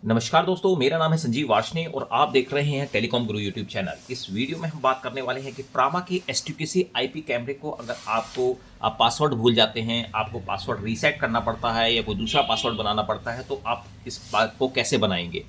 नमस्कार दोस्तों, मेरा नाम है संजीव वार्ष्णेय और आप देख रहे हैं टेलीकॉम गुरु यूट्यूब चैनल। इस वीडियो में हम बात करने वाले हैं कि प्रामा के एसटीक्यूसी आईपी कैमरे को अगर आप पासवर्ड भूल जाते हैं, आपको पासवर्ड रीसेट करना पड़ता है या कोई दूसरा पासवर्ड बनाना पड़ता है, तो आप इस बात को कैसे बनाएंगे।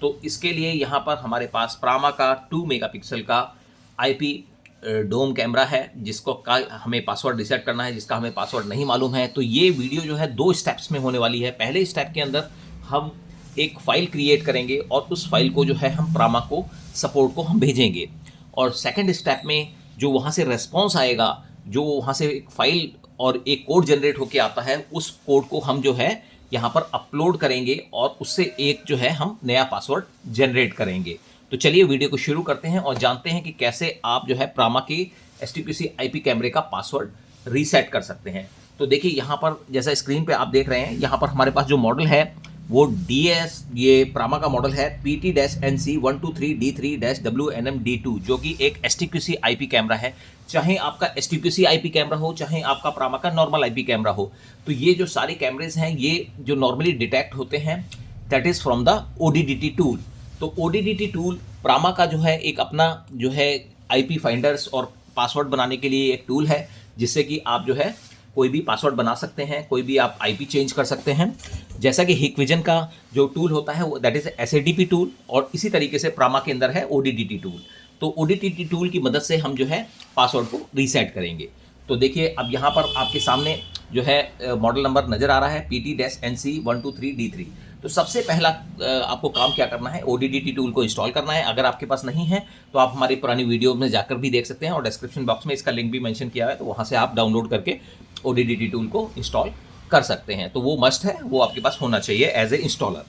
तो इसके लिए यहाँ पर हमारे पास प्रामा का 2 मेगापिक्सल का आईपी डोम कैमरा है, जिसको का हमें पासवर्ड रीसेट करना है, जिसका हमें पासवर्ड नहीं मालूम है। तो ये वीडियो जो है 2 स्टेप्स में होने वाली है। पहले स्टेप के अंदर हम एक फ़ाइल क्रिएट करेंगे और उस फाइल को जो है हम प्रामा को सपोर्ट को हम भेजेंगे, और सेकंड स्टेप में जो वहाँ से रिस्पॉन्स आएगा, जो वहाँ से एक फ़ाइल और एक कोड जनरेट होके आता है, उस कोड को हम जो है यहाँ पर अपलोड करेंगे और उससे एक जो है हम नया पासवर्ड जनरेट करेंगे। तो चलिए वीडियो को शुरू करते हैं और जानते हैं कि कैसे आप जो है प्रामा के एसटीक्यूसी आईपी कैमरे का पासवर्ड रीसेट कर सकते हैं। तो देखिए यहाँ पर जैसा स्क्रीन पे आप देख रहे हैं, यहाँ पर हमारे पास जो मॉडल है वो ये प्रामा का मॉडल है PT-NC123D3-WNM-D2, जो कि एक एसटीक्यूसी आईपी कैमरा है। चाहे आपका एसटीक्यूसी आईपी कैमरा हो, चाहे आपका प्रामा का नॉर्मल आईपी कैमरा हो, तो ये जो सारे कैमरेज हैं ये जो नॉर्मली डिटेक्ट होते हैं, that is from the ODDT tool. तो ODDT टूल प्रामा का जो है एक अपना जो है आईपी फाइंडर्स और पासवर्ड बनाने के लिए एक टूल है, जिससे कि आप जो है कोई भी पासवर्ड बना सकते हैं, कोई भी आप आईपी चेंज कर सकते हैं। जैसा कि हिकविजन का जो टूल होता है वो दैट इज़ SADP टूल, और इसी तरीके से प्रामा के अंदर है ODDT टूल। तो ODDT टूल की मदद से हम जो है पासवर्ड को रीसेट करेंगे। तो देखिए अब यहाँ पर आपके सामने जो है मॉडल नंबर नज़र आ रहा है PT-NC123D3। तो सबसे पहला आपको काम क्या करना है, ODDT टूल को इंस्टॉल करना है। अगर आपके पास नहीं है तो आप हमारी पुरानी वीडियो में जाकर भी देख सकते हैं, और डिस्क्रिप्शन बॉक्स में इसका लिंक भी मेंशन किया है, तो वहाँ से आप डाउनलोड करके ODDT टूल को इंस्टॉल कर सकते हैं। तो वो मस्ट है, वो आपके पास होना चाहिए एज ए इंस्टॉलर।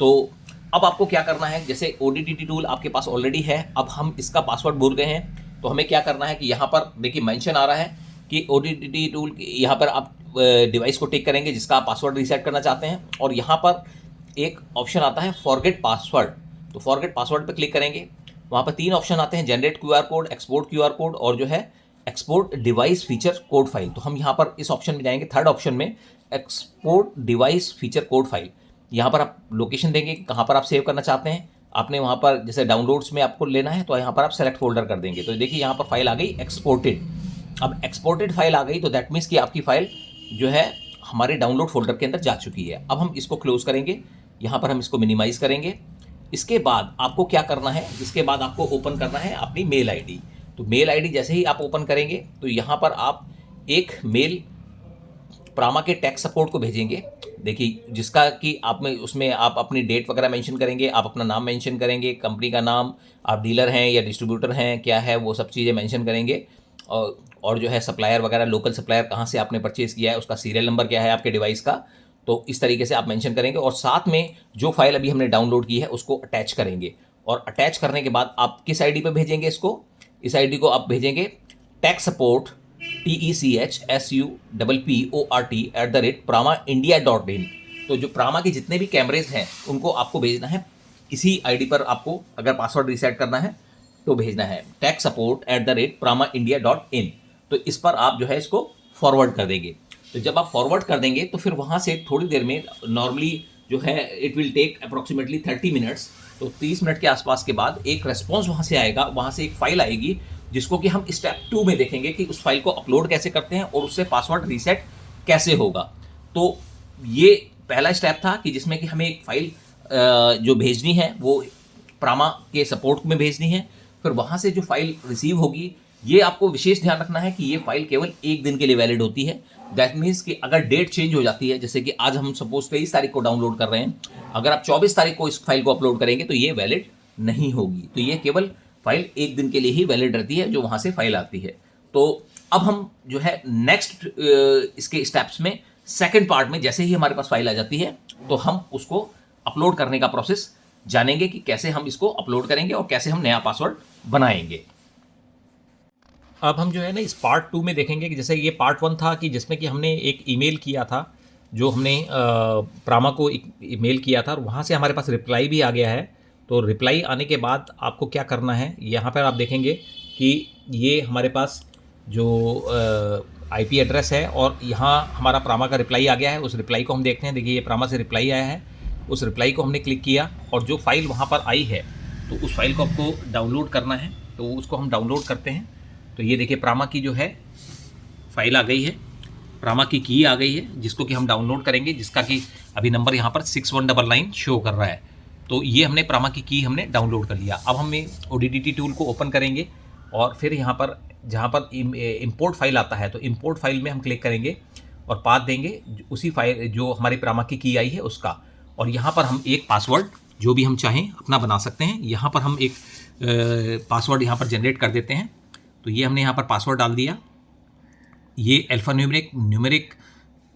तो अब आपको क्या करना है, जैसे ODDT टूल आपके पास ऑलरेडी है, अब हम इसका पासवर्ड भूल गए हैं, तो हमें क्या करना है कि यहाँ पर देखिए मेंशन आ रहा है कि ODDT टूल, यहाँ पर आप डिवाइस को टिक करेंगे जिसका आप पासवर्ड रीसेट करना चाहते हैं, और यहाँ पर एक ऑप्शन आता है फॉरगेट पासवर्ड। तो फॉरगेट पासवर्ड पर क्लिक करेंगे, वहाँ पर 3 ऑप्शन आते हैं, generate QR code, export QR code, और जो है export device feature code file. तो हम यहाँ पर इस ऑप्शन में जाएंगे, थर्ड ऑप्शन में export device feature code file. यहाँ पर आप लोकेशन देंगे कहाँ पर आप सेव करना चाहते हैं। आपने वहाँ पर जैसे डाउनलोड्स में आपको लेना है, तो यहाँ पर आप सेलेक्ट फोल्डर कर देंगे। तो देखिए यहाँ पर फाइल आ गई एक्सपोर्टेड। अब एक्सपोर्टेड फाइल आ गई तो दैट मीन्स कि आपकी फाइल जो है हमारे डाउनलोड फोल्डर के अंदर जा चुकी है। अब हम इसको क्लोज करेंगे, यहाँ पर हम इसको मिनिमाइज़ करेंगे। इसके बाद आपको क्या करना है, इसके बाद आपको ओपन करना है अपनी मेल आईडी। तो मेल आईडी जैसे ही आप ओपन करेंगे तो यहाँ पर आप एक मेल प्रामा के टेक सपोर्ट को भेजेंगे। देखिए जिसका कि आप में उसमें आप अपनी डेट वगैरह मेंशन करेंगे, आप अपना नाम मेंशन करेंगे, कंपनी का नाम, आप डीलर हैं या डिस्ट्रीब्यूटर हैं, क्या है वो सब चीज़ें मेंशन करेंगे, और जो है सप्लायर वगैरह, लोकल सप्लायर कहाँ से आपने परचेज़ किया है, उसका सीरियल नंबर क्या है आपके डिवाइस का, तो इस तरीके से आप मेंशन करेंगे। और साथ में जो फाइल अभी हमने डाउनलोड की है उसको अटैच करेंगे, और अटैच करने के बाद आप किस आईडी पे भेजेंगे इसको, इस आईडी को आप भेजेंगे टेक सपोर्ट TECHSUPPORT@pramaindia.in। तो जो प्रामा के जितने भी कैमरेज हैं उनको आपको भेजना है इसी आईडी पर। आपको अगर पासवर्ड रीसेट करना है तो भेजना है techsupport@pramaindia.in। तो इस पर आप जो है इसको फॉरवर्ड कर देंगे। तो जब आप फॉरवर्ड कर देंगे तो फिर वहाँ से थोड़ी देर में, नॉर्मली जो है it will take approximately 30 minutes, तो 30 मिनट के आसपास के बाद एक रेस्पॉन्स वहाँ से आएगा, वहाँ से एक फाइल आएगी जिसको कि हम स्टेप 2 में देखेंगे कि उस फाइल को अपलोड कैसे करते हैं और उससे पासवर्ड रीसेट कैसे होगा। तो ये पहला स्टेप था कि जिसमें कि हमें एक फाइल जो भेजनी है वो प्रामा के सपोर्ट में भेजनी है। फिर वहाँ से जो फाइल रिसीव होगी, ये आपको विशेष ध्यान रखना है कि ये फाइल केवल 1 दिन के लिए वैलिड होती है। दैट मीन्स कि अगर डेट चेंज हो जाती है, जैसे कि आज हम सपोज 23 तारीख को डाउनलोड कर रहे हैं, अगर आप 24 तारीख को इस फाइल को अपलोड करेंगे तो ये वैलिड नहीं होगी। तो ये केवल फाइल 1 दिन के लिए ही वैलिड रहती है जो वहाँ से फाइल आती है। तो अब हम जो है नेक्स्ट इसके स्टेप्स में सेकंड पार्ट में, जैसे ही हमारे पास फाइल आ जाती है तो हम उसको अपलोड करने का प्रोसेस जानेंगे कि कैसे हम इसको अपलोड करेंगे और कैसे हम नया पासवर्ड बनाएंगे। अब हम जो है ना इस पार्ट 2 में देखेंगे कि जैसे ये पार्ट 1 था कि जिसमें कि हमने एक ईमेल किया था, जो हमने प्रामा को एक ईमेल किया था और वहाँ से हमारे पास रिप्लाई भी आ गया है। तो रिप्लाई आने के बाद आपको क्या करना है, यहाँ पर आप देखेंगे कि ये हमारे पास जो आईपी एड्रेस है और यहाँ हमारा प्रामा का रिप्लाई आ गया है। उस रिप्लाई को हम देखते हैं। देखिए ये प्रामा से रिप्लाई आया है उस रिप्लाई को हमने क्लिक किया और जो फाइल वहाँ पर आई है तो उस फाइल को आपको डाउनलोड करना है, तो उसको हम डाउनलोड करते हैं। तो ये देखिए प्रामा की जो है फाइल आ गई है, प्रामा की आ गई है जिसको कि हम डाउनलोड करेंगे, जिसका कि अभी नंबर यहाँ पर 6199 शो कर रहा है। तो ये हमने प्रामा की हमने डाउनलोड कर लिया। अब हम ODT टूल को ओपन करेंगे और फिर यहाँ पर जहाँ पर इंपोर्ट फाइल आता है तो इंपोर्ट फाइल में हम क्लिक करेंगे और पाथ देंगे उसी फाइल जो हमारी प्रामा की आई है उसका, और यहाँ पर हम एक पासवर्ड जो भी हम चाहें अपना बना सकते हैं। यहाँ पर हम एक पासवर्ड यहाँ पर जनरेट कर देते हैं। तो ये हमने यहाँ पर पासवर्ड डाल दिया। ये अल्फा न्यूमेरिक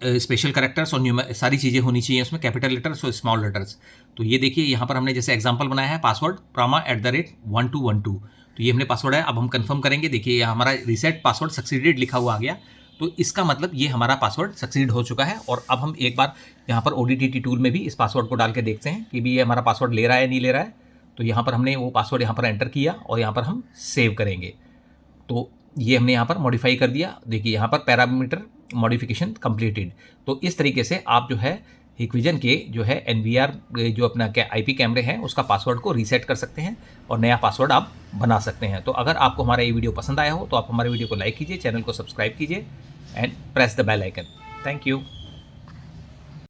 स्पेशल कैरेक्टर्स और सारी चीज़ें होनी चाहिए उसमें, कैपिटल लेटर्स और स्मॉल लेटर्स। तो ये देखिए यहाँ पर हमने जैसे एग्जांपल बनाया है पासवर्ड prama@1212। तो ये हमने पासवर्ड है। अब हम कंफर्म करेंगे। देखिए ये हमारा रीसेट पासवर्ड सक्सीडेड लिखा हुआ आ गया। तो इसका मतलब ये हमारा पासवर्ड सक्सीड हो चुका है। और अब हम एक बार यहाँ पर ODT टूल में भी इस पासवर्ड को डाल के देखते हैं कि भी ये हमारा पासवर्ड ले रहा है नहीं ले रहा है। तो यहाँ पर हमने वो पासवर्ड यहाँ पर एंटर किया और यहाँ पर हम सेव करेंगे। तो ये हमने यहाँ पर मॉडिफाई कर दिया। देखिए यहाँ पर पैरामीटर मॉडिफिकेशन कंप्लीटेड। तो इस तरीके से आप जो है हिकविजन के जो है NVR जो अपना IP कैमरे हैं उसका पासवर्ड को रीसेट कर सकते हैं और नया पासवर्ड आप बना सकते हैं। तो अगर आपको हमारा ये वीडियो पसंद आया हो तो आप हमारे वीडियो को लाइक कीजिए, चैनल को सब्सक्राइब कीजिए and press the bell icon. Thank you.